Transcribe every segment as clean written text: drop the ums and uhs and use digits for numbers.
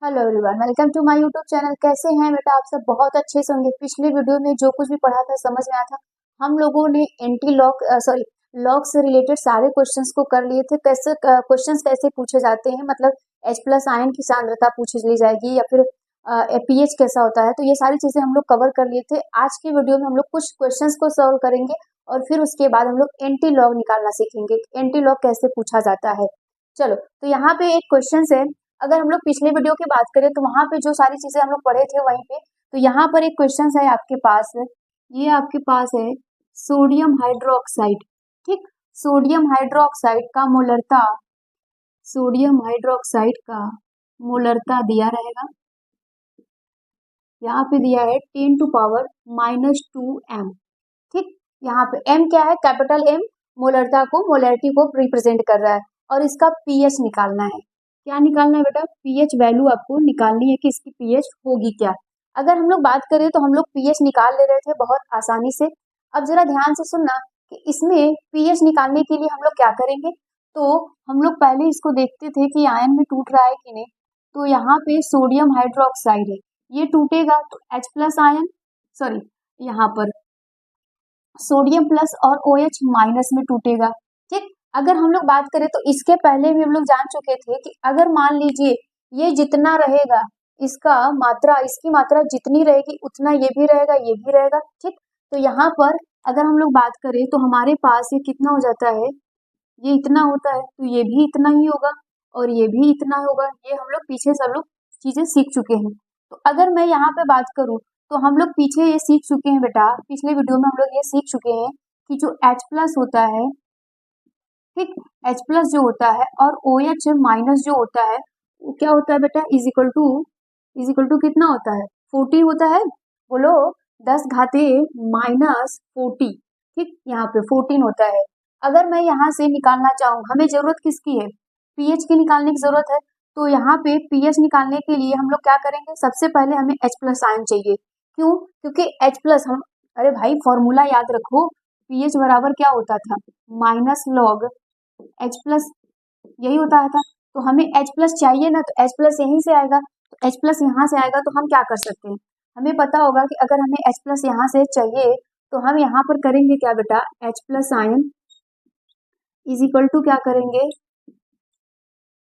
Hello everyone, welcome to my YouTube channel. कैसे हैं बेटा आप सब? बहुत अच्छे से होंगे। पिछले वीडियो में जो कुछ भी पढ़ा था समझ में आया था। हम लोगों ने एंटी लॉग लॉग से रिलेटेड सारे क्वेश्चंस को कर लिए थे। कैसे क्वेश्चंस कैसे पूछे जाते हैं, मतलब H प्लस आयन की सांद्रता पूछ ली जाएगी या फिर पीएच कैसा होता है, तो ये सारी चीजें हम लोग कवर कर लिए थे। आज की वीडियो में हम लोग कुछ क्वेश्चंस को सॉल्व करेंगे और फिर उसके बाद हम लोग एंटी लॉग निकालना सीखेंगे। एंटी लॉग कैसे पूछा जाता है। चलो, तो यहाँ पे एक क्वेश्चन है। अगर हम लोग पिछले वीडियो की बात करें तो वहां पे जो सारी चीजें हम लोग पढ़े थे वहीं पे, तो यहाँ पर एक क्वेश्चन है आपके पास। ये आपके पास है सोडियम हाइड्रोक्साइड। ठीक, सोडियम हाइड्रोक्साइड का मोलरता, सोडियम हाइड्रोक्साइड का मोलरता दिया रहेगा। यहाँ पे दिया है 10⁻⁻²m। ठीक, यहाँ पे m क्या है? कैपिटल M मोलरता को, मोलरिटी को रिप्रेजेंट कर रहा है। और इसका पीएच निकालना है। क्या निकालना है बेटा? पीएच वैल्यू आपको निकालनी है कि इसकी पीएच होगी क्या। अगर हम लोग बात करें तो हम लोग पीएच निकाल ले रहे थे बहुत आसानी से। अब जरा ध्यान से सुनना कि इसमें पीएच निकालने के लिए हम लोग क्या करेंगे। तो हम लोग पहले इसको देखते थे कि आयन में टूट रहा है कि नहीं। तो यहाँ पे सोडियम हाइड्रोक्साइड है, ये टूटेगा तो H प्लस आयन, सॉरी यहाँ पर सोडियम प्लस और OH माइनस में टूटेगा। ठीक, अगर हम लोग बात करें तो इसके पहले भी हम लोग जान चुके थे कि अगर मान लीजिए ये जितना रहेगा, इसका मात्रा, इसकी मात्रा जितनी रहेगी उतना ये भी रहेगा, ये भी रहेगा। ठीक, तो यहाँ पर अगर हम लोग बात करें तो हमारे पास ये कितना हो जाता है, ये इतना होता है तो ये भी इतना ही होगा और ये भी इतना होगा। ये हम लोग पीछे सब लोग चीजें सीख चुके हैं। तो अगर मैं यहाँ पे बात करूँ तो हम लोग पीछे ये सीख चुके हैं बेटा, पिछले वीडियो में हम लोग ये सीख चुके हैं कि जो H प्लस होता है, ठीक, H प्लस जो होता है और OH माइनस जो होता है वो क्या होता है बेटा? इज इक्वल टू कितना होता है? 40 होता है। बोलो, 10⁻⁻40। ठीक, यहाँ पे 14 होता है। अगर मैं यहाँ से निकालना चाहूँ, हमें जरूरत किसकी है? पीएच की निकालने की जरूरत है। तो यहाँ पे पीएच निकालने के लिए हम लोग क्या करेंगे? सबसे पहले हमें H प्लस आयन चाहिए। क्यों? क्योंकि H प्लस हम, अरे भाई फॉर्मूला याद रखो, पीएच बराबर क्या होता था? माइनस लॉग H प्लस, यही होता था। तो हमें H प्लस चाहिए ना, तो H प्लस यहीं से आएगा, तो H प्लस यहाँ से आएगा। तो हम क्या कर सकते हैं, हमें पता होगा कि अगर हमें H प्लस यहाँ से चाहिए तो हम यहाँ पर करेंगे क्या बेटा? H plus ion is equal to क्या करेंगे,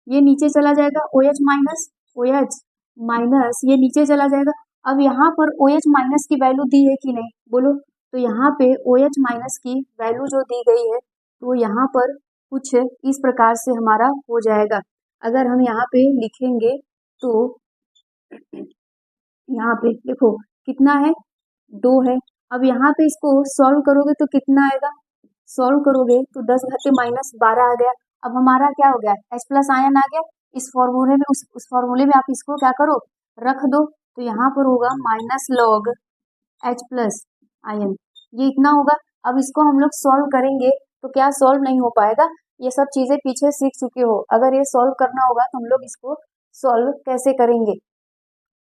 ये नीचे चला जाएगा, OH माइनस, OH माइनस ये नीचे चला जाएगा। अब यहाँ पर OH माइनस की वैल्यू दी है कि नहीं, बोलो। तो यहाँ पे OH माइनस की वैल्यू जो दी गई है तो यहाँ पर कुछ इस प्रकार से हमारा हो जाएगा। अगर हम यहाँ पे लिखेंगे तो यहाँ पे देखो कितना है, 2 है। अब यहाँ पे इसको सॉल्व करोगे तो कितना आएगा? सॉल्व करोगे तो 10⁻⁻12 आ गया। अब हमारा क्या हो गया? H प्लस आयन आ गया। इस फॉर्मूले में, उस फॉर्मूले में आप इसको क्या करो, रख दो। तो यहाँ पर होगा minus log H plus ion, ये इतना होगा। अब इसको हम लोग सॉल्व करेंगे तो क्या सॉल्व नहीं हो पाएगा? ये सब चीजें पीछे सीख चुके हो। अगर ये सॉल्व करना होगा तो हम लोग इसको सॉल्व कैसे करेंगे।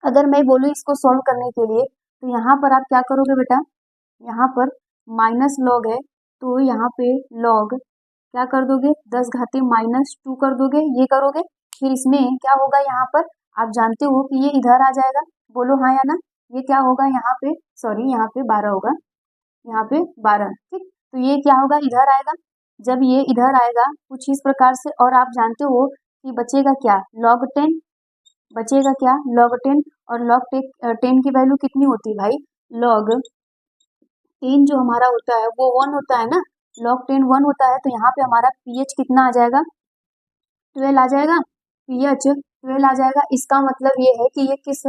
अगर मैं बोलूँ इसको सॉल्व करने के लिए तो यहाँ पर आप क्या करोगे बेटा? यहाँ पर माइनस लॉग है तो यहाँ पे लॉग क्या कर दोगे? 10⁻⁻2 कर दोगे, ये करोगे। फिर इसमें क्या होगा? यहाँ पर आप जानते हो कि ये इधर आ जाएगा, बोलो हाँ या ना। ये क्या होगा यहाँ पे, सॉरी यहाँ पे 12 होगा, यहाँ पे 12। ठीक, तो ये क्या होगा? इधर आएगा। जब ये इधर आएगा कुछ इस प्रकार से, और आप जानते हो कि बचेगा क्या? log 10 बचेगा क्या? log 10। और log 10 की वैल्यू कितनी होती है भाई? log 10 जो हमारा होता है वो 1 होता है ना, log 10 1 होता है। तो यहाँ पे हमारा पीएच कितना आ जाएगा? 12 आ जाएगा। पीएच 12 आ जाएगा। इसका मतलब ये है कि ये किस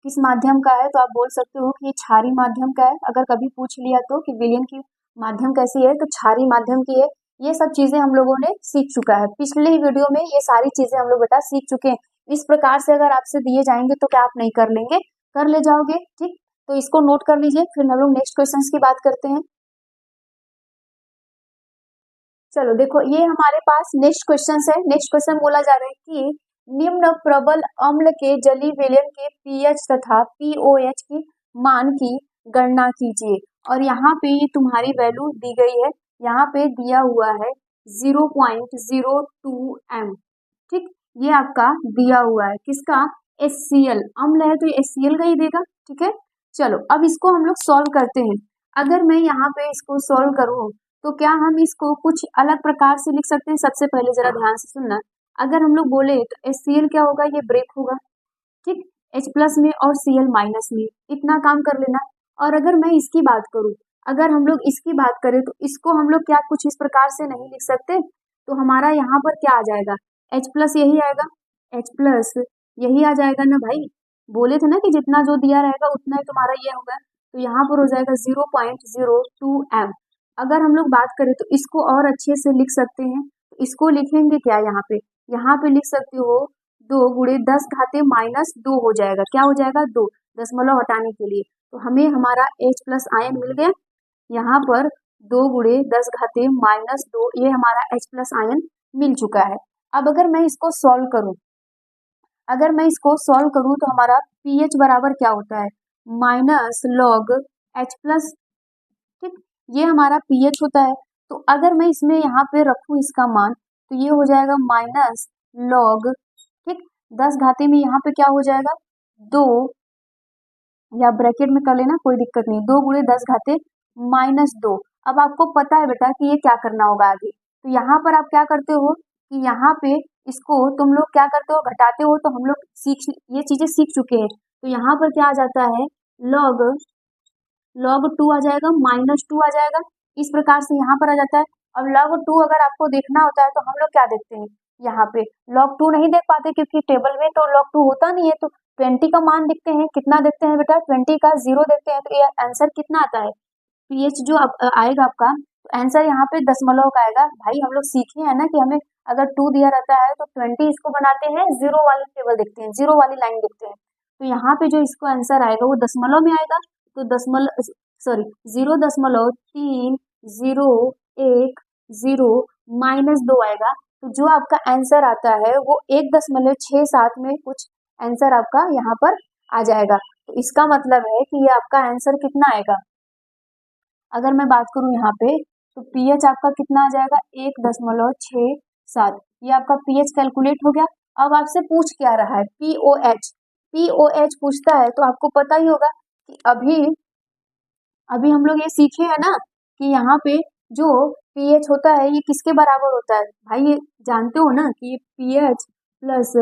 किस माध्यम का है, तो आप बोल सकते हो कि ये क्षारीय माध्यम का है। अगर कभी पूछ लिया तो कि विलयन की माध्यम कैसी है, तो क्षारीय माध्यम की है। ये सब चीजें हम लोगों ने सीख चुका है पिछले ही वीडियो में, ये सारी चीजें हम लोग बेटा सीख चुके हैं। इस प्रकार से अगर आपसे दिए जाएंगे तो क्या आप नहीं कर लेंगे? कर ले जाओगे। ठीक, तो इसको नोट कर लीजिए, फिर हम लोग नेक्स्ट क्वेश्चन की बात करते हैं। चलो देखो, ये हमारे पास नेक्स्ट क्वेश्चन है। नेक्स्ट क्वेश्चन बोला जा रहा है कि निम्न प्रबल अम्ल के जलीय विलयन के पीएच तथा पीओएच की मान की गणना कीजिए। और यहाँ पे ये तुम्हारी वैल्यू दी गई है, यहाँ पे दिया हुआ है 0.02 m। ठीक, ये आपका दिया हुआ है किसका? HCl अम्ल है तो ये HCl का ही देगा, ठीक है। चलो अब इसको हम लोग सॉल्व करते हैं। अगर मैं यहाँ पे इसको सॉल्व करूँ तो क्या हम इसको कुछ अलग प्रकार से लिख सकते हैं? सबसे पहले जरा ध्यान से सुनना, अगर हम लोग बोले तो HCl क्या होगा, ये ब्रेक होगा, ठीक, H प्लस में और Cl माइनस में, इतना काम कर लेना। और अगर मैं इसकी बात करूं, अगर हम लोग इसकी बात करें तो इसको हम लोग क्या कुछ इस प्रकार से नहीं लिख सकते? तो हमारा यहाँ पर क्या आ जाएगा, H प्लस यही आएगा, H प्लस यही आ जाएगा ना भाई, बोले थे ना कि जितना जो दिया रहेगा उतना ही तुम्हारा ये होगा। तो यहाँ पर हो जाएगा 0.02 m। अगर हम लोग बात करें तो इसको और अच्छे से लिख सकते हैं, तो इसको लिखेंगे क्या, यहाँ पे लिख सकते हो 2 गुणे 10 घाते माइनस 2 हो जाएगा, क्या हो जाएगा 2, दशमलव हटाने के लिए। तो हमें हमारा H प्लस आयन मिल गया, यहाँ पर 2 गुणे 10 घाते माइनस 2, ये हमारा H प्लस आयन मिल चुका है। अब अगर मैं इसको सॉल्व करूं, तो हमारा pH बराबर क्या होता है, माइनस लॉग H प्लस, ठीक, ये हमारा pH होता है। तो अगर मैं इसमें यहाँ पे रखूँ इसका मान, तो ये हो जाएगा माइनस लॉग, ठीक, 10 घाते में यहाँ पे क्या हो जाएगा 2, या ब्रैकेट में कर लेना कोई दिक्कत नहीं, 2 गुणे 10 घाते माइनस 2। अब आपको पता है बेटा कि ये क्या करना होगा आगे, तो यहाँ पर आप क्या करते हो कि यहाँ पे इसको तुम लोग क्या करते हो, घटाते हो। तो हम लोग ये चीजें सीख चुके हैं। तो यहाँ पर क्या आ जाता है, log 2 आ जाएगा, माइनस 2 आ जाएगा, इस प्रकार से यहाँ पर आ जाता है। अब log 2 अगर आपको देखना होता है तो हम लोग क्या देखते हैं, यहाँ पे log 2 नहीं देख पाते क्योंकि टेबल में तो log 2 होता नहीं है। तो 20 का मान देखते हैं, कितना देखते हैं बेटा, 20 का 0 देखते हैं। तो ये आंसर कितना आता है, pH जो आएगा आपका, तो आंसर यहाँ पे दशमलव का आएगा। भाई हम लोग सीखे हैं ना कि हमें अगर 2 दिया रहता है तो 20 इसको बनाते हैं, 0 वाली टेबल देखते हैं, 0 वाली लाइन देखते हैं। तो यहाँ पे जो इसको आंसर आएगा वो दशमलव में आएगा। तो 0.3010 माइनस 2 आएगा। तो जो आपका आंसर आता है वो 1.67 में कुछ आंसर आपका यहाँ पर आ जाएगा। तो इसका मतलब है कि ये आपका आंसर कितना आएगा, अगर मैं बात करूं यहाँ पे तो pH आपका कितना आ जाएगा 1.67। ये आपका pH कैलकुलेट हो गया। अब आपसे पूछ क्या रहा है, POH पूछता है। तो आपको पता ही होगा कि अभी हम लोग ये सीखे हैं ना कि यहाँ पे जो pH होता है ये किसके बराबर होता है। भाई ये जानते हो ना कि ये pH प्लस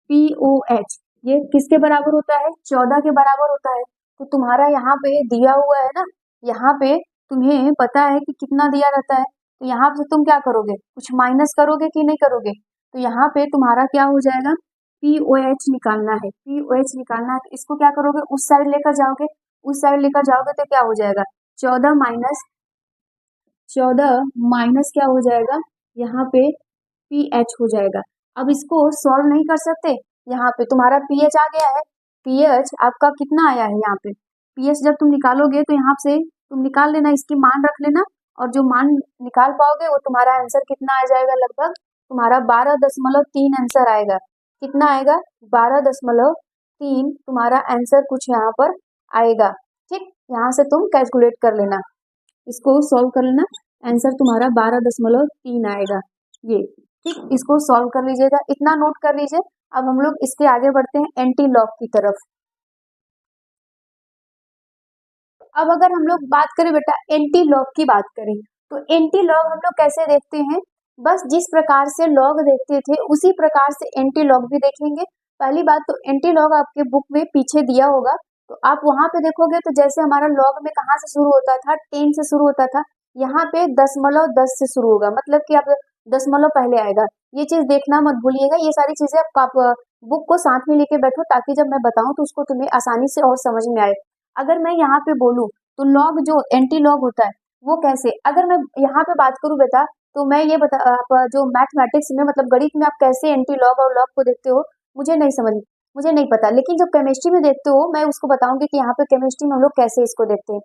POH ये किसके बराबर होता है, 14 के बराबर होता है। तो तुम्हारा यहाँ पे दिया हुआ है ना, यहाँ पे तुम्हें पता है कि कितना दिया रहता है। तो यहाँ से तुम क्या करोगे, कुछ माइनस करोगे कि नहीं करोगे। तो यहाँ पे तुम्हारा क्या हो जाएगा, POH निकालना है, POH निकालना है। तो इसको क्या करोगे, उस साइड लेकर जाओगे, तो क्या हो जाएगा 14 माइनस क्या हो जाएगा, यहाँ पे pH हो जाएगा। अब इसको सॉल्व नहीं कर सकते, यहाँ पे तुम्हारा pH आ गया है। pH आपका कितना आया है, यहाँ पे pH जब तुम निकालोगे तो यहाँ से तुम निकाल लेना, इसकी मान रख लेना, और जो मान निकाल पाओगे वो तुम्हारा आंसर कितना आ जाएगा, लगभग तुम्हारा 12.3 आंसर आएगा। कितना आएगा, 12.3 तुम्हारा आंसर कुछ यहाँ पर आएगा। ठीक, यहाँ से तुम कैलकुलेट कर लेना, इसको सॉल्व कर लेना, आंसर तुम्हारा 12.3 आएगा ये। ठीक, इसको सॉल्व कर लीजिएगा, इतना नोट कर लीजिए। अब हम लोग इसके आगे बढ़ते हैं एंटी लॉग की तरफ। अब अगर हम लोग बात करें बेटा एंटी लॉग की बात करें, तो एंटी लॉग हम लोग कैसे देखते हैं, बस जिस प्रकार से लॉग देखते थे उसी प्रकार से एंटी लॉग भी देखेंगे। पहली बात तो एंटी लॉग आपके बुक में पीछे दिया होगा, तो आप वहां पे देखोगे तो जैसे हमारा लॉग में कहाँ से शुरू होता था, 10 से शुरू होता था, यहाँ पे 10.10 से शुरू होगा, मतलब कि आप दशमलव पहले आएगा। ये चीज देखना मत भूलिएगा, ये सारी चीजें आप बुक को साथ में लेके बैठो ताकि जब मैं बताऊं तो उसको तुम्हें आसानी से और समझ में आए। अगर मैं यहाँ पे बोलूँ तो लॉग जो एंटी लॉग होता है वो कैसे, अगर मैं यहाँ पे बात करूँ बेटा, तो मैं ये बता, आप जो मैथमेटिक्स में मतलब गणित में आप कैसे एंटी लॉग और लॉग को देखते हो मुझे नहीं पता, लेकिन जो केमिस्ट्री में देखते हो मैं उसको बताऊंगी कि यहाँ पे केमिस्ट्री में हम लोग कैसे इसको देखते हैं।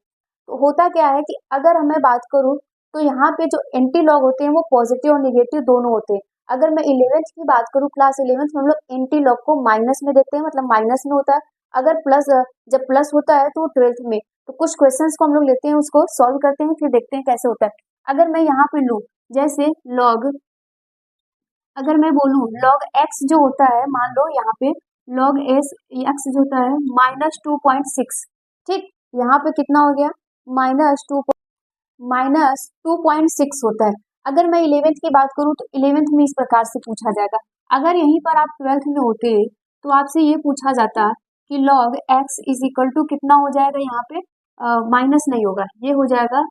तो होता क्या है कि अगर मैं बात करूँ तो यहाँ पे जो एंटी लॉग होते हैं वो पॉजिटिव और निगेटिव दोनों होते हैं। अगर मैं 11th की बात करूँ, क्लास 11th में हम लोग एंटी लॉग को माइनस में देखते हैं, मतलब माइनस में होता है। अगर प्लस, जब प्लस होता है तो 12th में। तो कुछ क्वेश्चंस को हम लोग लेते हैं, उसको सॉल्व करते हैं, फिर देखते हैं कैसे होता है। अगर मैं यहाँ पे लूँ जैसे लॉग, अगर मैं बोलूँ लॉग एक्स जो होता है, मान लो यहाँ पे log s x जो होता है -2.6, ठीक। यहाँ पे कितना हो गया -2.6 होता है। अगर मैं 11th की बात करूँ तो 11th में इस प्रकार से पूछा जाएगा। अगर यहीं पर आप 12th में होते तो आपसे ये पूछा जाता कि log x is equal to कितना हो जाएगा, यहाँ पे माइनस नहीं होगा, ये हो जाएगा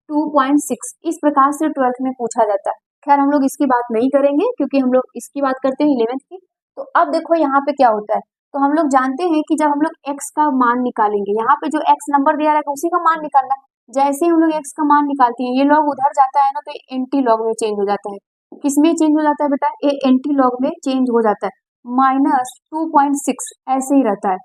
2.6। इस प्रकार से 12th में पूछा जाता है। खैर हम लोग इसकी बात नहीं करेंगे क्योंकि हम लोग इसकी बात करते हैं 11th की। तो अब देखो यहाँ पे क्या होता है, तो हम लोग जानते हैं कि जब हम लोग x का मान निकालेंगे, यहाँ पे जो x नंबर दिया रहेगा उसी का मान निकालना है। जैसे ही हम लोग x का मान निकालते हैं, ये log उधर जाता है ना, तो ये एंटी लॉग में चेंज हो जाता है। किसमें चेंज हो जाता है बेटा, ये एंटी लॉग में चेंज हो जाता है। -2.6 ऐसे ही रहता है।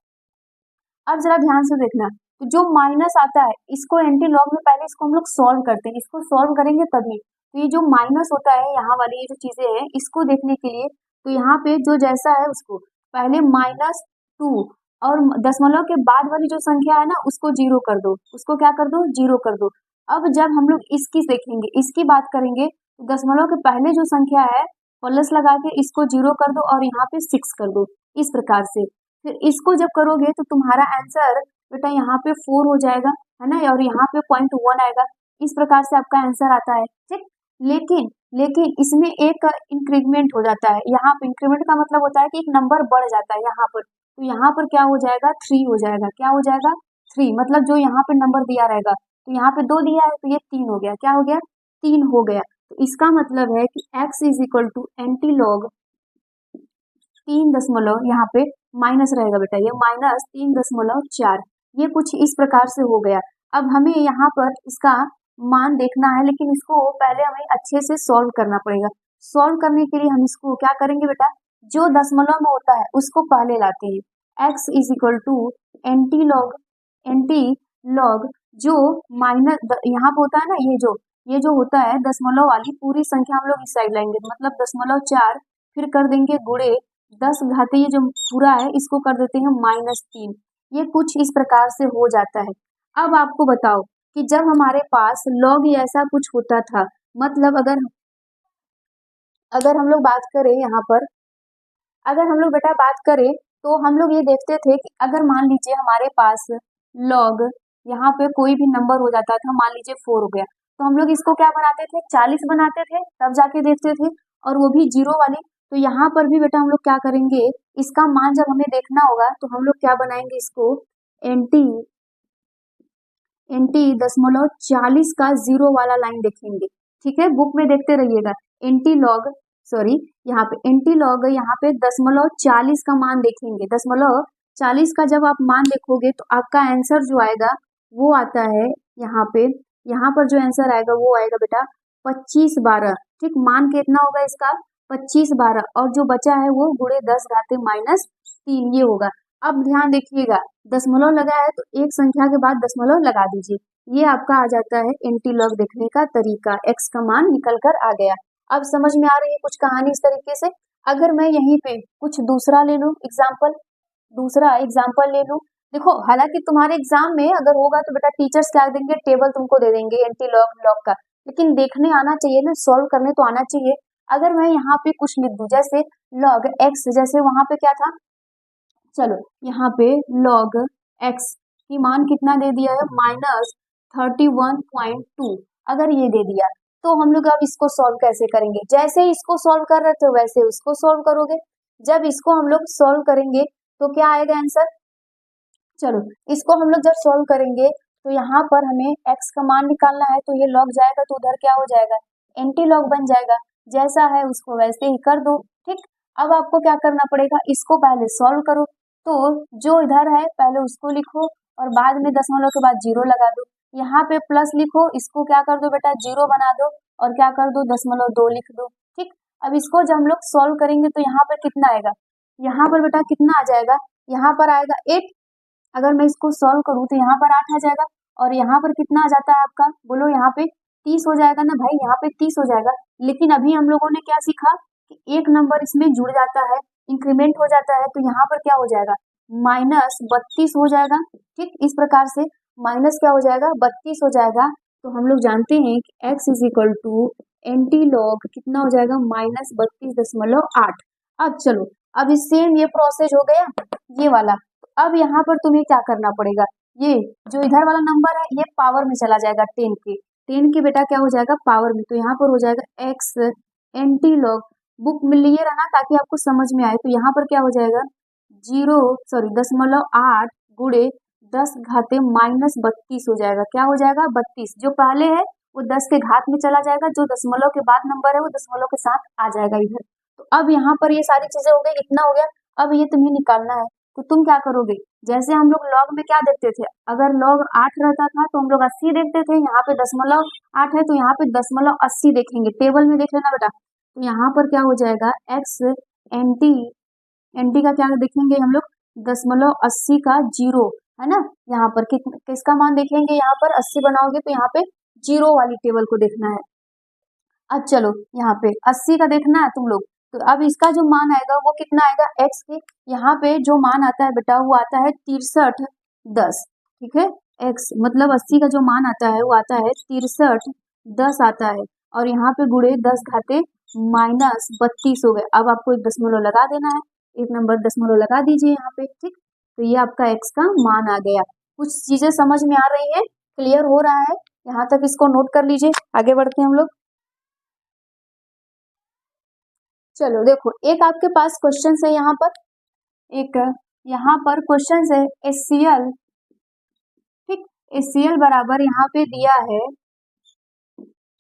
अब जरा ध्यान से देखना, तो जो माइनस आता है इसको एंटी लॉग में पहले इसको हम लोग सॉल्व करते हैं, इसको सॉल्व करेंगे तभी। तो ये जो माइनस होता है यहाँ वाली ये जो चीजें हैं, इसको देखने के लिए तो यहाँ पे जो जैसा है उसको पहले -2 और दशमलव के बाद वाली जो संख्या है ना उसको 0 कर दो, उसको क्या कर दो 0 कर दो। अब जब हम लोग इसकी देखेंगे, इसकी बात करेंगे, तो दशमलव के पहले जो संख्या है प्लस लगा के इसको 0 कर दो और यहाँ पे 6 कर दो, इस प्रकार से। फिर इसको जब करोगे तो तुम्हारा आंसर बेटा यहाँ पे 4 हो जाएगा, है ना, और यहाँ पे 0.1 आएगा। इस प्रकार से आपका आंसर आता है, ठीक। लेकिन लेकिन इसमें एक इंक्रीमेंट हो जाता है। यहाँ पे इंक्रीमेंट का मतलब होता है कि एक नंबर बढ़ जाता है यहाँ पर। तो यहाँ पर क्या हो जाएगा 3 हो जाएगा, क्या हो जाएगा 3, मतलब जो यहाँ पे नंबर दिया रहेगा, तो यहाँ पे 2 दिया है तो ये 3 हो गया, क्या हो गया 3 हो गया। तो इसका मतलब है कि x is equal to anti log 3 दशमलव यहाँ पे माइनस रहेगा बेटा, ये -3.4, ये कुछ इस प्रकार से हो गया। अब हमें यहाँ पर इसका मान देखना है, लेकिन इसको पहले हमें अच्छे से सॉल्व करना पड़ेगा। सॉल्व करने के लिए हम इसको क्या करेंगे बेटा, जो दशमलव में होता है उसको पहले लाते हैं। x is equal to anti log जो माइनस यहाँ पे होता है ना, ये जो होता है दशमलव वाली पूरी संख्या हम लोग इस साइड लाएंगे, मतलब 0.4, फिर कर देंगे गुणे 10 घातीय जो पूरा है इसको कर देते हैं -3। ये कुछ इस प्रकार से हो जाता है। अब आपको बताओ कि जब हमारे पास log ऐसा कुछ होता था, मतलब अगर हम लोग बात करें यहाँ पर, अगर हम लोग बेटा बात करें तो हम लोग ये देखते थे कि अगर मान लीजिए हमारे पास log यहाँ पे कोई भी नंबर हो जाता था, मान लीजिए 4 हो गया, तो हम लोग इसको क्या बनाते थे 40 बनाते थे, तब जाके देखते थे, और वो भी 0 वाली। तो यहाँ पर भी बेटा हम लोग क्या करेंगे, इसका मान जब हमें देखना होगा तो हम लोग क्या बनाएंगे, इसको एंटी 0.40 का 0 वाला लाइन देखेंगे, ठीक है, बुक में देखते रहिएगा। यहाँ पे एंटी लॉग यहाँ पे 0.40 का मान देखेंगे, 0.40 का जब आप मान देखोगे तो आपका आंसर जो आएगा वो आता है यहाँ पर जो आंसर आएगा वो आएगा बेटा 25/12, ठीक। मान कितना होगा इसका 25/12, और जो बचा है वो गुणे 10 घाते -3, ये होगा। अब ध्यान देखिएगा, दशमलव लगा है तो एक संख्या के बाद दशमलव लगा दीजिए, ये आपका आ जाता है एंटी लॉग देखने का तरीका। x का मान निकल कर आ गया। अब समझ में आ रही है कुछ कहानी इस तरीके से। अगर मैं यहीं पे कुछ दूसरा ले लूं दूसरा एग्जाम्पल ले लूं, देखो हालांकि तुम्हारे एग्जाम में अगर होगा तो बेटा टीचर्स क्या देंगे, टेबल तुमको दे देंगे एंटी लॉग का, लेकिन देखने आना चाहिए ना, सॉल्व करने तो आना चाहिए। अगर मैं यहाँ पे कुछ लिख दूं जैसे log x, जैसे वहां पे क्या था, चलो यहाँ पे log x की मान कितना दे दिया है -31.2, अगर ये दे दिया तो हम लोग अब इसको सॉल्व कैसे करेंगे, जैसे इसको सॉल्व कर रहे थे वैसे उसको सॉल्व करोगे। जब इसको हम लोग सॉल्व करेंगे तो क्या आएगा आंसर, चलो इसको हम लोग जब सॉल्व करेंगे तो यहाँ पर हमें x का मान निकालना है, तो ये log जाएगा तो उधर क्या हो जाएगा एंटी लॉग बन जाएगा, जैसा है उसको वैसे ही कर दो, ठीक। अब आपको क्या करना पड़ेगा, इसको पहले सॉल्व करो, तो जो इधर है पहले उसको लिखो और बाद में दशमलव के बाद 0 लगा दो, यहाँ पे प्लस लिखो, इसको क्या कर दो बेटा 0 बना दो और क्या कर दो 0.2 लिख दो, ठीक। अब इसको जब हम लोग सॉल्व करेंगे तो यहाँ पर कितना आएगा, यहाँ पर बेटा कितना आ जाएगा, यहाँ पर आएगा 8, अगर मैं इसको सॉल्व करूँ तो यहाँ पर 8 आ जाएगा, और यहाँ पर कितना आ जाता है आपका, बोलो यहाँ पे 30 हो जाएगा ना भाई, यहाँ पे 30 हो जाएगा। लेकिन अभी हम लोगों ने क्या सीखा कि एक नंबर इसमें जुड़ जाता है, इंक्रीमेंट हो जाता है, तो यहाँ पर क्या हो जाएगा -32 हो जाएगा, ठीक। इस प्रकार से माइनस क्या हो जाएगा 32 हो जाएगा। तो हम लोग जानते हैं कि x is equal to anti log कितना हो जाएगा -32.8। अब चलो अब इस सेम ये प्रोसेस हो गया ये वाला। तो अब यहाँ पर तुम्हें क्या करना पड़ेगा, ये जो इधर वाला नंबर है ये पावर में चला जाएगा 10 के, 10 के बेटा क्या हो जाएगा पावर में, तो यहाँ पर हो जाएगा एक्स एंटी लॉग, बुक में लिए रहना ताकि आपको समझ में आए। तो यहाँ पर क्या हो जाएगा 0.8 गुणे 10 घाते -32 हो जाएगा, क्या हो जाएगा 32, जो पहले है वो 10 के घात में चला जाएगा, जो दशमलव के बाद नंबर है वो दशमलव के साथ आ जाएगा इधर। तो अब यहाँ पर ये सारी चीजें हो गई, इतना हो गया। अब ये तुम्हें निकालना है, तो तुम क्या करोगे, जैसे हम लोग लॉग में क्या देखते थे, अगर लॉग 8 रहता था तो हम लोग 80 देखते थे, यहाँ पे 0.8 है तो यहाँ पे 0.80 देखेंगे, टेबल में देख लेना बेटा। तो यहाँ पर क्या हो जाएगा एक्स एंटी, एंटी का क्या देखेंगे हम लोग 0.80 का 0 है ना, यहाँ पर किसका मान देखेंगे, यहाँ पर 80 बनाओगे तो यहाँ पे 0 वाली टेबल को देखना है। अब चलो यहाँ पे 80 का देखना है तुम लोग, तो अब इसका जो मान आएगा वो कितना आएगा x के, यहाँ पे जो मान आता है बेटा वो आता है 6310, ठीक है, x मतलब 80 का जो मान आता है वो आता है 6310 आता है, और यहाँ पे गुणे 10 घाते -32 हो गए। अब आपको एक दशमलव लगा देना है, एक नंबर दशमलव लगा दीजिए यहाँ पे, ठीक। तो ये आपका x का मान आ गया। कुछ चीजें समझ में आ रही है, क्लियर हो रहा है, यहाँ तक इसको नोट कर लीजिए। आगे बढ़ते हैं हम लोग। चलो देखो एक आपके पास क्वेश्चन है यहाँ पर, एक यहाँ पर क्वेश्चन है HCl, ठीक, HCl बराबर यहाँ पे दिया है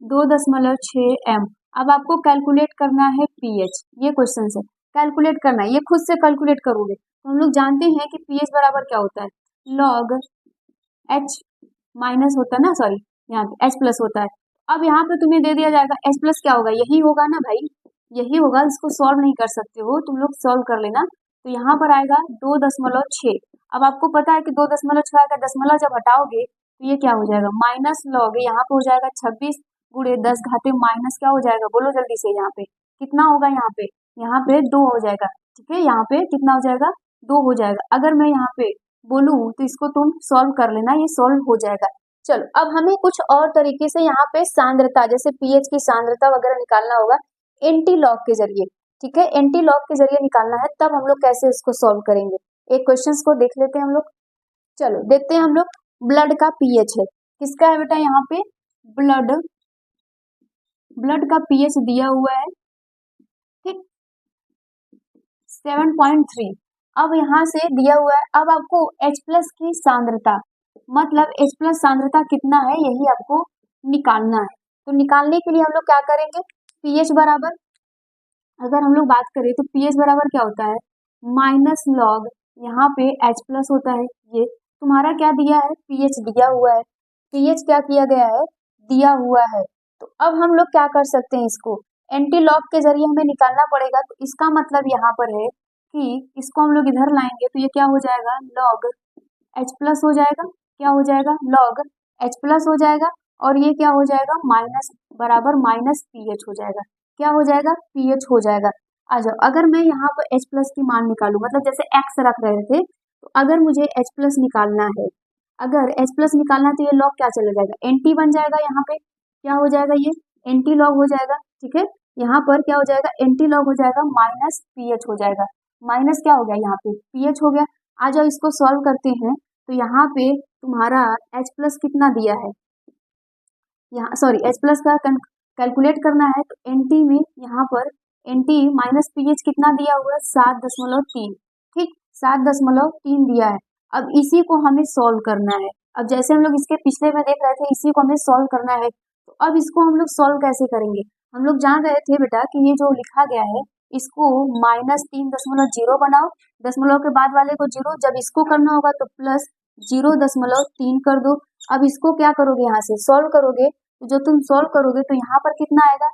2.6 m। अब आपको कैलकुलेट करना है pH, ये क्वेश्चन है, कैलकुलेट करना है, ये खुद से कैलकुलेट करोगे। तो हम लोग जानते हैं कि pH बराबर क्या होता है, log H माइनस होता है ना, सॉरी यहाँ पे H प्लस होता है। अब यहाँ पे तुम्हें दे दिया जाएगा H प्लस क्या होगा, यही होगा ना भाई, यही होगा, इसको सॉल्व नहीं कर सकते हो तुम लोग, सॉल्व कर लेना। तो यहाँ पर आएगा 2.6, अब आपको पता है कि 2.6 आएगा, दशमलव जब हटाओगे तो ये क्या हो जाएगा माइनस लॉग, यहाँ पे हो जाएगा 26 गुणे 10 घाते माइनस क्या हो जाएगा, बोलो जल्दी से, यहाँ पे कितना होगा, यहाँ पे 2 हो जाएगा, ठीक है, यहाँ पे कितना हो जाएगा 2 हो जाएगा। अगर मैं यहाँ पे बोलूं तो इसको तुम सॉल्व कर लेना, ये सॉल्व हो जाएगा। चलो अब हमें कुछ और तरीके से यहाँ पे सांद्रता, जैसे पीएच की सांद्रता वगैरह निकालना होगा एंटी लॉग के जरिए, ठीक है, एंटी लॉग के जरिए निकालना है, तब हम लोग कैसे इसको सॉल्व करेंगे, एक क्वेश्चन को देख लेते हैं हम लोग। चलो देखते हैं हम लोग, ब्लड का पीएच है, किसका है बेटा, यहाँ पे ब्लड का पीएच दिया हुआ है, ठीक 7.3। अब यहाँ से दिया हुआ है, अब आपको H प्लस की सांद्रता, मतलब H प्लस सांद्रता कितना है यही आपको निकालना है। तो निकालने के लिए हम लोग क्या करेंगे, pH बराबर, अगर हम लोग बात करें तो pH बराबर क्या होता है माइनस लॉग, यहाँ पे H प्लस होता है, ये तुम्हारा क्या दिया है pH दिया हुआ है, pH क्या किया गया है दिया हुआ है। तो अब हम लोग क्या कर सकते हैं, इसको एंटी लॉग के जरिए हमें निकालना पड़ेगा। तो इसका मतलब यहाँ पर है कि इसको हम लोग इधर लाएंगे तो ये क्या हो जाएगा लॉग H प्लस हो जाएगा, क्या हो जाएगा लॉग H प्लस हो जाएगा, और ये क्या हो जाएगा माइनस बराबर माइनस pH हो जाएगा, क्या हो जाएगा pH हो जाएगा। आ जाओ, अगर मैं यहाँ पर H प्लस की मान निकालू, मतलब जैसे x रख रहे थे, तो अगर मुझे H प्लस निकालना है, अगर H प्लस निकालना है तो ये लॉग क्या चला जाएगा एंटी बन जाएगा, यहाँ पे क्या हो जाएगा ये एंटी लॉग हो जाएगा, ठीक है, यहाँ पर क्या हो जाएगा एंटी लॉग हो जाएगा माइनस pH हो जाएगा, माइनस क्या हो गया यहाँ पे pH हो गया। आ जाओ इसको सॉल्व करते हैं, तो यहाँ पे तुम्हारा H प्लस कितना दिया है, यहाँ सॉरी H प्लस का कैलकुलेट करना है, तो एंटी में यहाँ पर एंटी माइनस pH कितना दिया हुआ है 7.3, ठीक 7.3 दिया है। अब इसी को हमें सॉल्व करना है, अब जैसे हम लोग इसके पिछले में देख रहे थे इसी को हमें सॉल्व करना है। तो अब इसको हम लोग सॉल्व कैसे करेंगे, हम लोग जान रहे थे बेटा कि ये जो लिखा गया है इसको -3.0 बनाओ, दशमलव के बाद वाले को 0, जब इसको करना होगा तो प्लस 0.3 कर दो। अब इसको क्या करोगे यहाँ से सॉल्व करोगे, तो जो तुम सॉल्व करोगे तो यहाँ पर कितना आएगा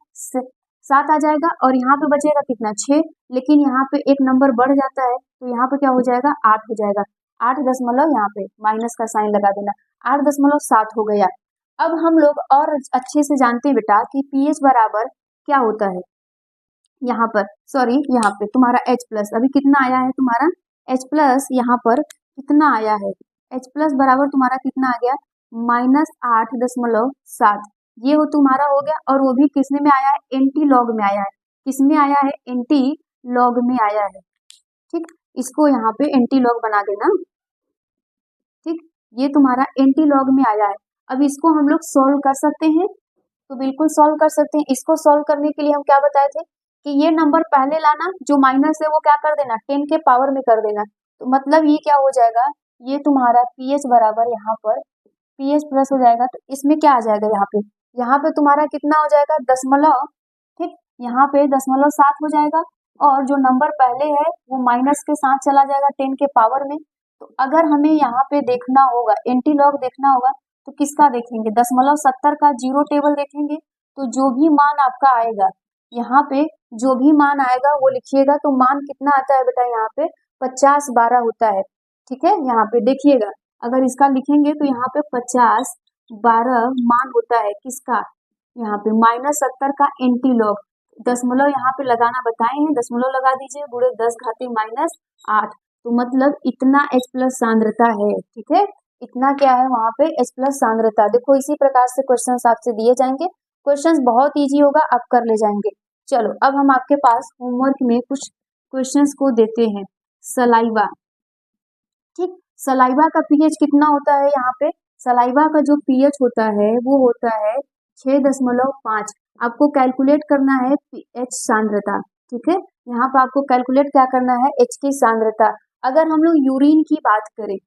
7 आ जाएगा, और यहाँ पे बचेगा कितना 6, लेकिन यहाँ पे एक नंबर बढ़ जाता है तो यहाँ पे क्या हो जाएगा 8 हो जाएगा, 8 दशमलव यहाँ पे माइनस का साइन लगा देना, 8.7 हो गया। अब हम लोग और अच्छे से जानते हैं बेटा कि pH बराबर क्या होता है, यहाँ पर सॉरी यहाँ पे तुम्हारा H प्लस अभी कितना आया है, तुम्हारा H प्लस यहाँ पर कितना आया है, H प्लस बराबर तुम्हारा कितना आ गया -8.7, ये हो तुम्हारा हो गया, और वो भी किसने में आया है एंटी लॉग में आया है, किसमें आया है एंटी लॉग में आया है, ठीक, इसको यहाँ पे एंटी लॉग बना देना। ठीक, ये तुम्हारा एंटी लॉग में आया है। अब इसको हम लोग सॉल्व कर सकते हैं, तो बिल्कुल सॉल्व कर सकते हैं। इसको सॉल्व करने के लिए हम क्या बताए थे कि ये नंबर पहले लाना, जो माइनस है वो क्या कर देना, 10 के पावर में कर देना। तो मतलब ये क्या हो जाएगा, ये तुम्हारा पीएच बराबर यहाँ पर पीएच प्लस हो जाएगा। तो इसमें क्या आ जाएगा, यहाँ पे तुम्हारा कितना हो जाएगा, दशमलव। ठीक, यहाँ पे 0.7 हो जाएगा, और जो नंबर पहले है वो माइनस के साथ चला जाएगा 10 के पावर में। तो अगर हमें यहाँ पे देखना होगा, एंटी लॉग देखना होगा, तो किसका देखेंगे, 0.70 का जीरो टेबल देखेंगे। तो जो भी मान आपका आएगा, यहाँ पे जो भी मान आएगा वो लिखिएगा। तो मान कितना आता है बेटा, यहाँ पे 50/12 होता है। ठीक है, यहाँ पे देखिएगा, अगर इसका लिखेंगे तो यहाँ पे 50/12 मान होता है किसका, यहाँ पे -70 का एंटी लॉग। दशमलव यहाँ पे लगाना बताए हैं, दशमलव लगा दीजिए, गुणे 10⁻⁸ तो मतलब इतना H प्लस सांद्रता है। ठीक है, इतना क्या है वहां पे, H प्लस सांद्रता। देखो इसी प्रकार से क्वेश्चंस आपसे दिए जाएंगे। क्वेश्चंस बहुत इजी होगा, आप कर ले जाएंगे। चलो अब हम आपके पास होमवर्क में कुछ क्वेश्चंस को देते हैं। सलाइवा, ठीक, सलाइवा का पीएच कितना होता है, यहाँ पे सलाइवा का जो पीएच होता है वो होता है 6.5। आपको कैलकुलेट करना है पीएच सांद्रता। ठीक है, यहाँ पर आपको कैलकुलेट क्या करना है, एच की सांद्रता। अगर हम लोग यूरिन की बात करें,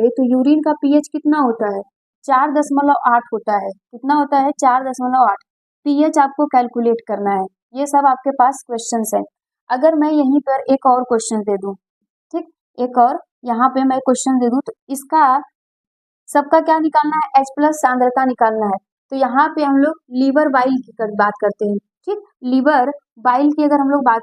तो यूरिन का पीएच कितना होता है, 4.8 होता है। कितना होता है, 4.8। पीएच आपको कैलकुलेट करना है। ये सब आपके पास क्वेश्चंस है। अगर मैं यहीं पर एक और क्वेश्चन दे दूं, ठीक, एक और यहाँ पे मैं क्वेश्चन दे दूं, तो इसका सबका क्या निकालना है, H प्लस सांद्रता निकालना है। तो यहाँ पे हम लोग लीवर बाइल की बात करते हैं। ठीक, लीवर बाइल की अगर हम लोग बात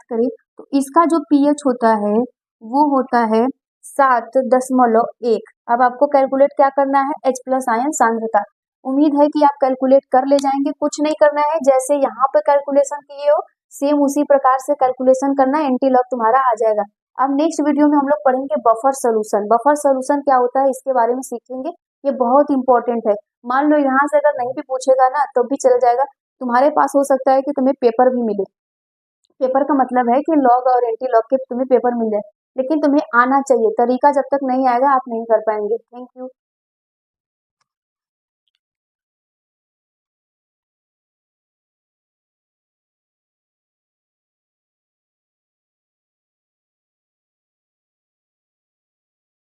करें, तो इसका जो पीएच होता है वो होता है 7.1। अब आपको कैलकुलेट क्या करना है, H प्लस आयन सांद्रता। उम्मीद है कि आप कैलकुलेट कर ले जाएंगे, कुछ नहीं करना है, जैसे यहाँ पे कैलकुलेशन किए हो सेम उसी प्रकार से कैलकुलेशन करना, एंटी लॉग तुम्हारा आ जाएगा। अब नेक्स्ट वीडियो में हम लोग पढ़ेंगे बफर सोल्यूशन। बफर सोल्यूशन क्या होता है इसके बारे में सीखेंगे, ये बहुत इंपॉर्टेंट है। मान लो यहाँ से अगर नहीं भी पूछेगा ना तो भी चल जाएगा, तुम्हारे पास हो सकता है कि तुम्हें पेपर भी मिले। पेपर का मतलब है कि लॉग और एंटी लॉग के तुम्हें पेपर मिल जाए, लेकिन तुम्हें आना चाहिए। तरीका जब तक नहीं आएगा आप नहीं कर पाएंगे। Thank you.